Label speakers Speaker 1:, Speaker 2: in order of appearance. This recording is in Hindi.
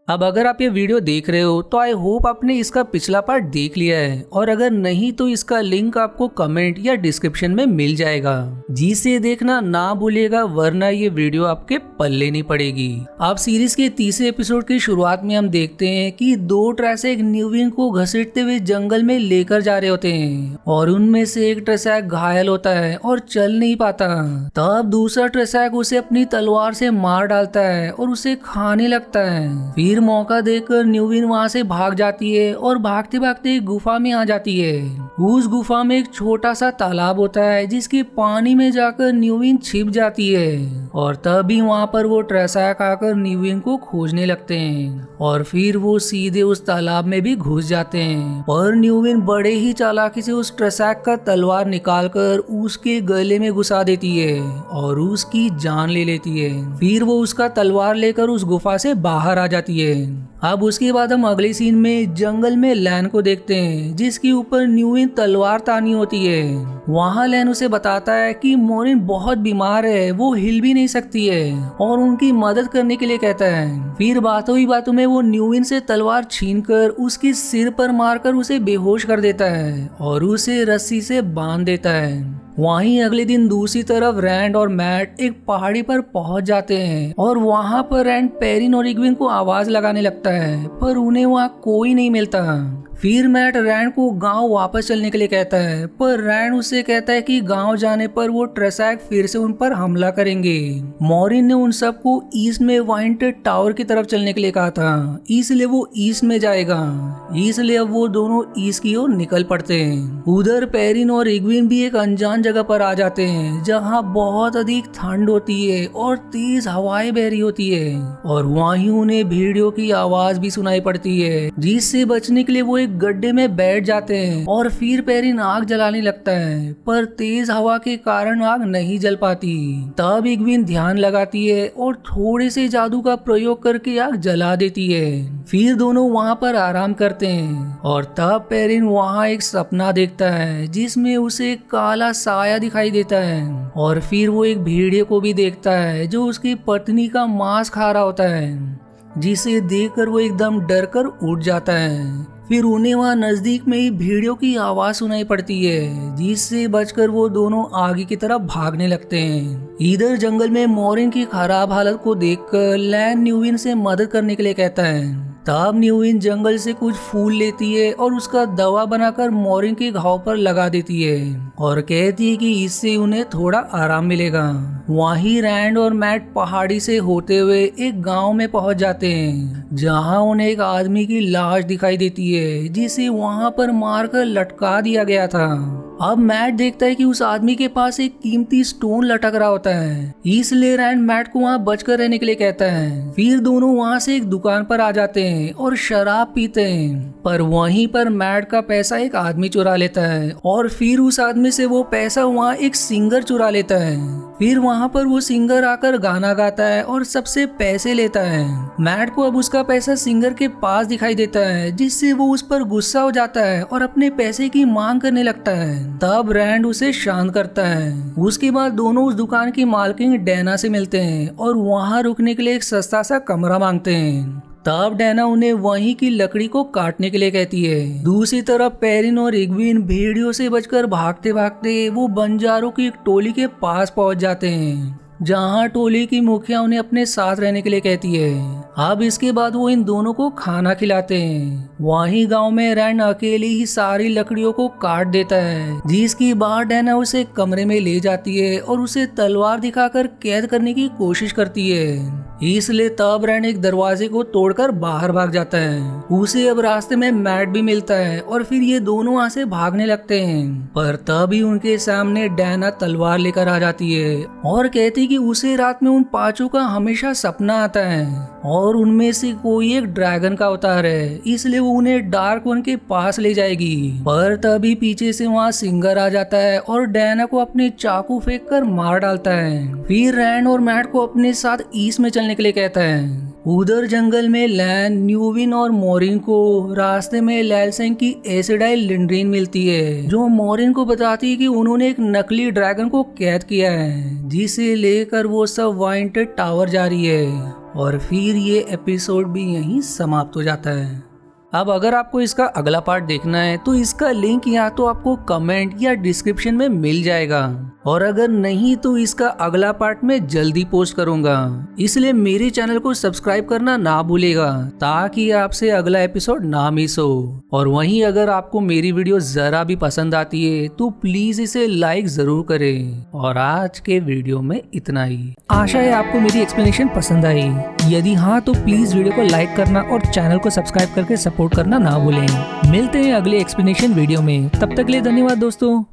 Speaker 1: अब अगर आप ये वीडियो देख रहे हो तो आई होप आपने इसका पिछला पार्ट देख लिया है, और अगर नहीं तो इसका लिंक आपको कमेंट या डिस्क्रिप्शन में मिल जाएगा, जिसे देखना ना भूलिएगा, वरना ये वीडियो आपके पल्ले नहीं पड़ेगी। अब सीरीज के तीसरे एपिसोड की शुरुआत में हम देखते हैं कि दो ट्रैसैक न्यूविन को घसीटते हुए जंगल में लेकर जा रहे होते हैं और उनमें से एक ट्रैसैक घायल होता है और चल नहीं पाता। तब दूसरा ट्रैसैक उसे अपनी तलवार से मार डालता है और उसे खाने लगता है। फिर मौका देखकर न्यूविन वहां से भाग जाती है और भागते भागते एक गुफा में आ जाती है। उस गुफा में एक छोटा सा तालाब होता है जिसके पानी में जाकर न्यूविन छिप जाती है, और तभी वहां पर वो ट्रैसैक आकर न्यूविन को खोजने लगते हैं और फिर वो सीधे उस तालाब में भी घुस जाते हैं। पर न्यूविन बड़े ही चालाकी से उस ट्रैसैक का तलवार निकालकर उसके गले में घुसा देती है और उसकी जान ले लेती है। फिर वो उसका तलवार लेकर उस गुफा से बाहर आ जाती है। अब उसके बाद हम अगले सीन में जंगल में लैन को देखते हैं, जिसके ऊपर न्यूविन तलवार तानी होती है। वहाँ लैन उसे बताता है कि मोरिन बहुत बीमार है, वो हिल भी नहीं सकती है, और उनकी मदद करने के लिए कहता है। फिर बातों ही बातों में वो न्यूविन से तलवार छीनकर उसके सिर पर मारकर उसे बेहोश कर देता है और उसे रस्सी से बांध देता है। वहीं अगले दिन दूसरी तरफ रैंड और मैट एक पहाड़ी पर पहुंच जाते हैं और वहां पर रैंड पेरिन और इग्विन को आवाज लगाने लगता है, पर उन्हें वहां कोई नहीं मिलता। फिर मैट रैंड को गांव वापस चलने के लिए कहता है, पर रैंड उससे कहता है कि गांव जाने पर वो ट्रैसैक फिर से उन पर हमला करेंगे। मोरिन ने उन सबको ईस्ट में वाइंटेड टावर की तरफ चलने के लिए कहा था, इसलिए वो ईस्ट में जाएगा। इसलिए अब वो दोनों ईस्ट की ओर निकल पड़ते हैं। उधर पेरिन और इग्विन भी एक अनजान जगह पर आ जाते हैं जहाँ बहुत अधिक ठंड होती है और तेज हवाएं बह रही होती है, और वहीं उन्हें भेड़ियों की आवाज भी सुनाई पड़ती है, जिससे बचने के लिए वो एक गड्ढे में बैठ जाते हैं। और फिर पेरिन आग जलाने लगता है, पर तेज हवा के कारण आग नहीं जल पाती। तब इग्विन ध्यान लगाती है और थोड़े से जादू का प्रयोग करके आग जला देती है। फिर दोनों वहां पर आराम करते हैं, और तब पेरिन वहां एक सपना देखता है जिसमें उसे काला साया दिखाई देता है, और फिर वो एक भेड़िए को भी देखता है जो उसकी पत्नी का मांस खा रहा होता है, जिसे देखकर वो एकदम डर कर उठ जाता है। फिर उन्हें वहां नजदीक में ही भेड़ियों की आवाज सुनाई पड़ती है, जिससे बचकर वो दोनों आगे की तरफ भागने लगते हैं। इधर जंगल में मोरिन की खराब हालत को देखकर लैन न्यूविन से मदद करने के लिए कहता है। तब न्यूविन जंगल से कुछ फूल लेती है और उसका दवा बनाकर मोरिन के घाव पर लगा देती है और कहती है कि इससे उन्हें थोड़ा आराम मिलेगा। वहीं रैंड और मैट पहाड़ी से होते हुए एक गांव में पहुंच जाते हैं, जहां उन्हें एक आदमी की लाश दिखाई देती है, जिसे वहां पर मारकर लटका दिया गया था। अब मैट देखता है कि उस आदमी के पास एक कीमती स्टोन लटक रहा होता है, इसलिए रैंड मैट को वहां बचकर रहने के लिए कहता है। फिर दोनों वहां से एक दुकान पर आ जाते हैं और शराब पीते हैं, पर वहीं पर मैट का पैसा एक आदमी चुरा लेता है, और फिर उस आदमी से वो पैसा वहां एक सिंगर चुरा लेता है। फिर वहां पर वो सिंगर आकर गाना गाता है और सबसे पैसे लेता है। मैट को अब उसका पैसा सिंगर के पास दिखाई देता है, जिससे वो उस पर गुस्सा हो जाता है और अपने पैसे की मांग करने लगता है। तब रैंड उसे शांत करता है। उसके बाद दोनों उस दुकान की मालकिन डैना से मिलते हैं और वहां रुकने के लिए एक सस्ता सा कमरा मांगते हैं। तब डैना उन्हें वहीं की लकड़ी को काटने के लिए कहती है। दूसरी तरफ पेरिन और इग्विन भेड़ियों से बचकर भागते भागते वो बंजारों की एक टोली के पास पहुंच जाते हैं, जहां टोली की मुखिया उन्हें अपने साथ रहने के लिए कहती है। अब इसके बाद वो इन दोनों को खाना खिलाते हैं। वहीं गांव में रैंड अकेले ही सारी लकड़ियों को काट देता है, जिसकी बाद डैना उसे कमरे में ले जाती है और उसे तलवार दिखाकर कैद करने की कोशिश करती है। इसलिए तब रैंड एक दरवाजे को तोड़कर बाहर भाग जाता है। उसे अब रास्ते में मैट भी मिलता है और फिर ये दोनों वहां से भागने लगते हैं, पर तभी उनके सामने डैना तलवार लेकर आ जाती है और कहती कि उसे रात में उन पांचों का हमेशा सपना आता है और उनमें से कोई एक ड्रैगन का अवतार है, इसलिए वो उन्हें डार्क वन के पास ले जाएगी। पर तभी पीछे से वहाँ सिंगर आ जाता है और डैना को अपने चाकू फेंक कर मार डालता है। फिर रैंड और मैट को अपने साथ ईस्ट में चलने के लिए कहता है। उधर जंगल में लैन, न्यूविन और मोरिन को रास्ते में लैलसेंग की एसिडाइल लिंड्रीन मिलती है, जो मोरिन को बताती है कि उन्होंने एक नकली ड्रैगन को कैद किया है, जिसे लेकर वो सब वाइंटेड टावर जा रही है। और फिर ये एपिसोड भी यहीं समाप्त हो जाता है। अब अगर आपको इसका अगला पार्ट देखना है तो इसका लिंक या तो आपको कमेंट या डिस्क्रिप्शन में मिल जाएगा, और अगर नहीं तो इसका अगला पार्ट मैं जल्दी पोस्ट करूंगा, इसलिए मेरे चैनल को सब्सक्राइब करना ना भूलेगा ताकि आपसे अगला एपिसोड ना मिस हो। और वहीं अगर आपको मेरी वीडियो जरा भी पसंद आती है तो प्लीज इसे लाइक जरूर करें। और आज के वीडियो में इतना ही। आशा है आपको मेरी एक्सप्लेनेशन पसंद आई। यदि हाँ तो प्लीज वीडियो को लाइक करना और चैनल को सब्सक्राइब करके सपोर्ट करना ना भूलें। मिलते हैं अगले एक्सप्लेनेशन वीडियो में, तब तक के लिए धन्यवाद दोस्तों।